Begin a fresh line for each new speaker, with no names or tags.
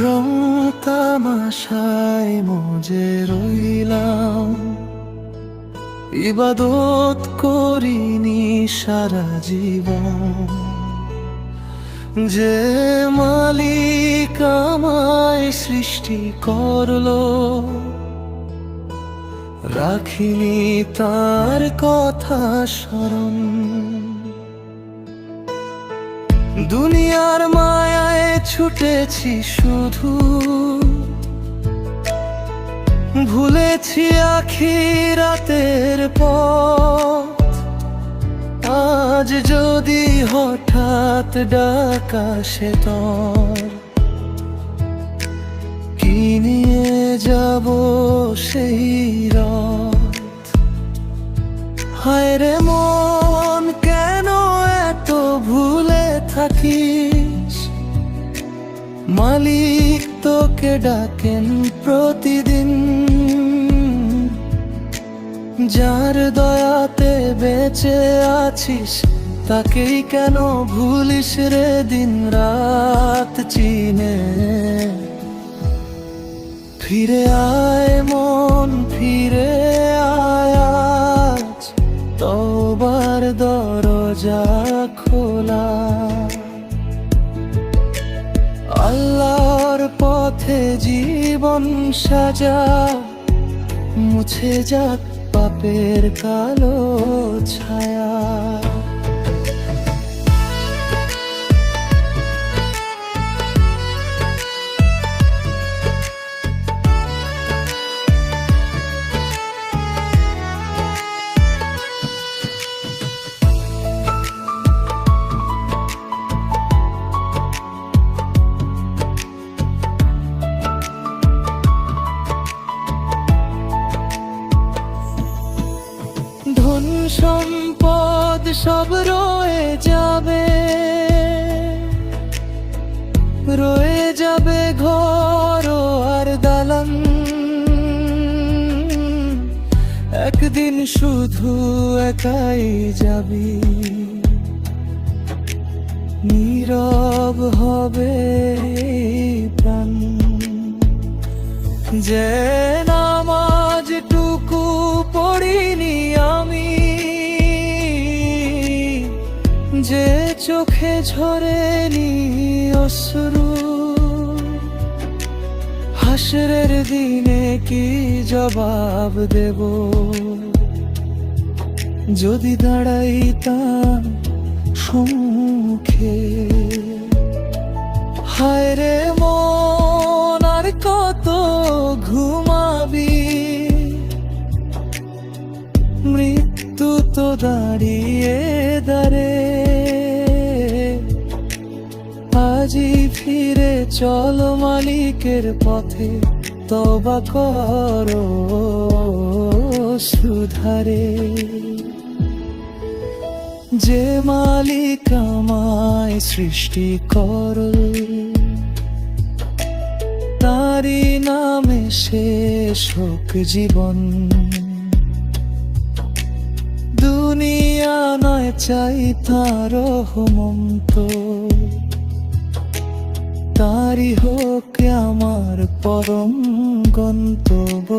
রং তামাশায় মজে রইলাম, ইবাদত করিনি সারা জীবন। যে মালিক আমায় সৃষ্টি করলো, রাখিনি তার কথা স্মরণ। দুনিয়ার মায়ায় ছুটেছি শুধু, ভুলেছি আখিরাতের পথ। আজ যদি হঠাৎ ডাক আসে তোর, কি নিয়ে যাব সেই রথ। হায় রে মন, কেন এত ভুলে থাকিস? মালিক তোকে ডাকেন প্রতিদিন। যার দয়াতে বেঁচে আছিস, তাকেই কেন ভুলিস রে দিন রাত চিনে? ফিরে আয় মন, ফিরে আয় আজ, তওবার দরজা খোলা। আল্লাহর পথে জীবন সাজা, মুছে যাক পাপের কালো ছায়া। ধন সম্পদ সব রয়ে যাবে, রয়ে যাবে ঘর আর দালান। একদিন শুধু একাই যাবি, নীরব হবে প্রাণ। যে নামাজটুকু পড়িনি আমি, যে চোখে ঝরেনি অশ্রু, হাসরের দিনে কি জবাব দেব? যদি দাঁড়াইতাম সম্মুখে। হায় রে মন, আর কত ঘুমাবি? মৃত্যু তো দাঁড়িয়ে দাঁড়ে। আজই ফিরে চলো মালিকের পথে, তওবা করো সুধারে। যে মালিক আমায় সৃষ্টি করল, তারি নামে শেষ হোক জীবন। দুনিয়া নয় চাই তার রহমত, তারি হোক আমার পরম গন্তব্য।